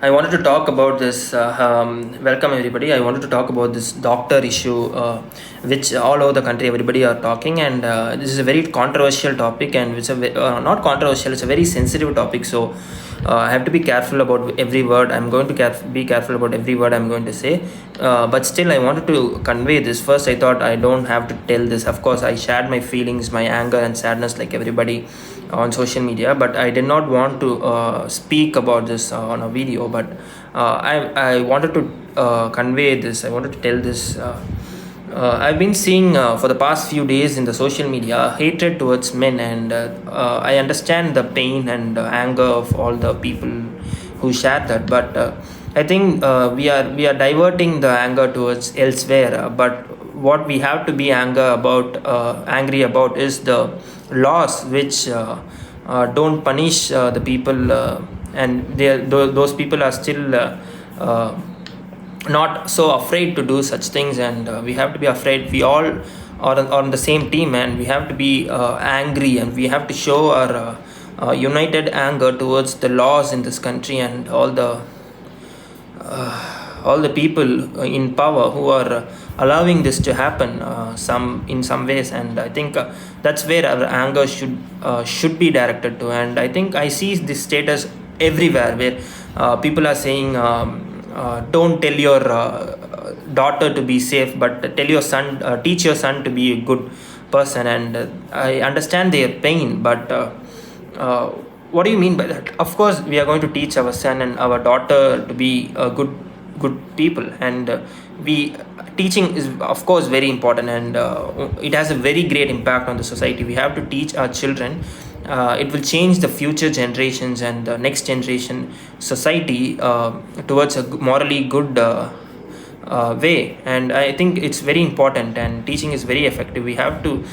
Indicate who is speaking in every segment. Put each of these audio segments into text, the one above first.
Speaker 1: I wanted to talk about this. Welcome everybody. I wanted to talk about this doctor issue, which all over the country everybody are talking, and this is a very controversial topic, and not controversial. It's a very sensitive topic. So I have to be careful about every word. I'm going to be careful about every word I'm going to say. But still, I wanted to convey this. First, I thought I don't have to tell this. Of course, I shared my feelings, my anger and sadness, like everybody on social media, but I did not want to speak about this on a video. But I wanted to convey this. I wanted to tell this. I've been seeing for the past few days in the social media hatred towards men, and I understand the pain and anger of all the people who share that. But I think we are diverting the anger towards elsewhere. But what we have to be angry about is the laws which don't punish the people, and those people are still not so afraid to do such things, and we have to be afraid. We all are on the same team, and we have to be angry, and we have to show our united anger towards the laws in this country, and all the people in power who are allowing this to happen in some ways. And I think that's where our anger should be directed to. And I think I see this status everywhere where people are saying, don't tell your daughter to be safe, but teach your son to be a good person. And I understand their pain, but what do you mean by that? Of course, we are going to teach our son and our daughter to be good people, and we teaching is of course very important, and it has a very great impact on the society. We have to teach our children. It will change the future generations and the next generation society towards a morally good way. And I think it's very important, and teaching is very effective. We have to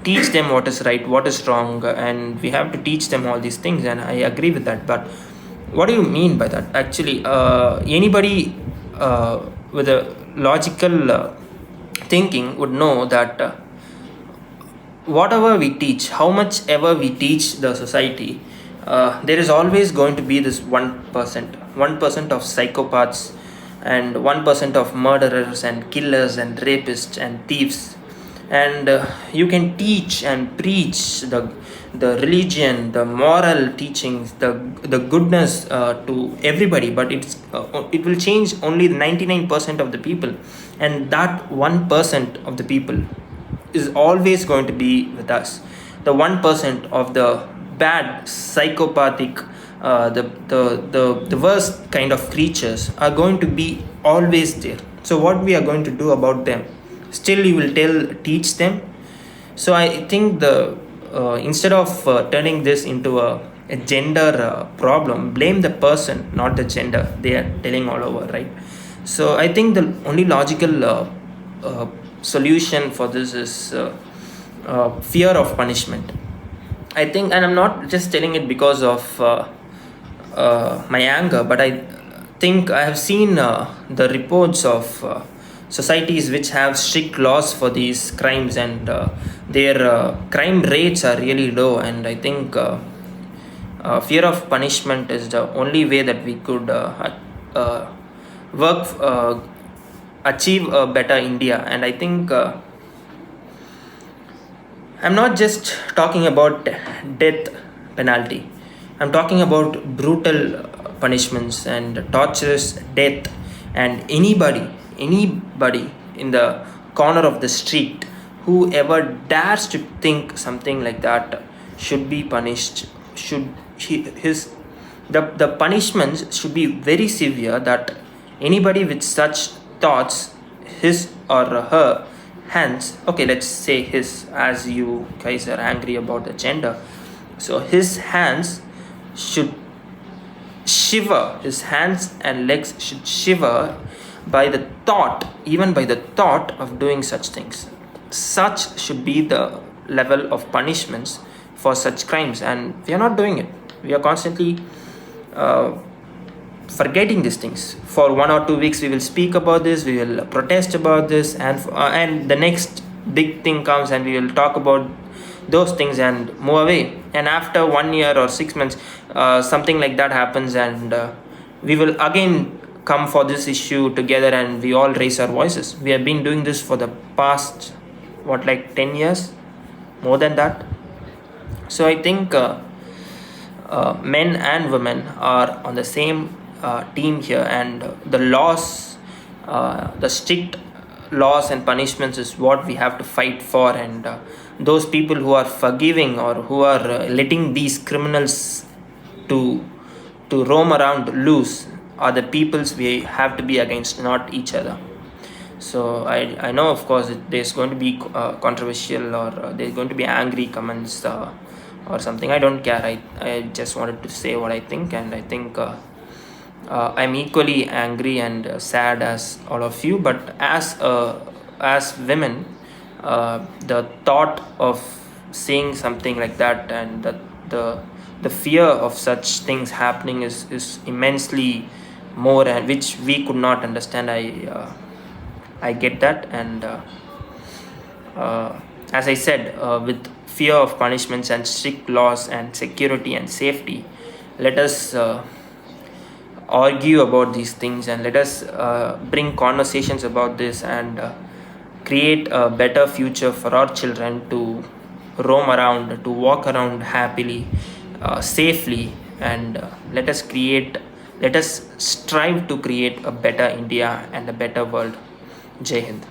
Speaker 1: teach them what is right, what is wrong, and we have to teach them all these things, and I agree with that. But what do you mean by that? Actually, anybody with a logical thinking would know that whatever we teach, how much ever we teach the society, there is always going to be this 1% of psychopaths, and 1% of murderers and killers and rapists and thieves. And you can teach and preach the religion, the moral teachings, the goodness to everybody, but it will change only the 99% of the people, and that 1% of the people is always going to be with us. The 1% of the bad psychopathic, the worst kind of creatures are going to be always there. So what we are going to do about them? Still you will teach them. So I think the instead of turning this into a gender problem, blame the person, not the gender. They are telling all over, right? So I think the only logical solution for this is fear of punishment. I think, and I'm not just telling it because of my anger, but I think I have seen the reports of societies which have strict laws for these crimes, and their crime rates are really low. And I think fear of punishment is the only way that we could achieve a better India. And I think I'm not just talking about death penalty. I'm talking about brutal punishments and torturous death, and anybody in the corner of the street, whoever dares to think something like that should be punished. The punishments should be very severe, that anybody with such thoughts, his or her hands, okay, let's say his, as you guys are angry about the gender, so his hands should shiver, his hands and legs should shiver even by the thought of doing such things. Such should be the level of punishments for such crimes, and we are not doing it. We are constantly forgetting these things. For 1 or 2 weeks we will speak about this, we will protest about this, and the next big thing comes and we will talk about those things and move away. And after 1 year or 6 months, something like that happens, and we will again come for this issue together and we all raise our voices. We have been doing this for the past, what, like 10 years, more than that. So I think men and women are on the same team here, and the laws, the strict laws and punishments is what we have to fight for. And those people who are forgiving or who are letting these criminals to roam around loose are the peoples we have to be against, not each other. So I know, of course, there's going to be controversial, or there's going to be angry comments or something. I don't care. I just wanted to say what I think, and I think I'm equally angry and sad as all of you. But as women, the thought of seeing something like that, and the the fear of such things happening is immensely more, and which we could not understand. I get that. And as I said, with fear of punishments and strict laws and security and safety, let us argue about these things, and let us bring conversations about this, and create a better future for our children to roam around, to walk around happily, safely. And let us strive to create a better India and a better world. Jai Hind.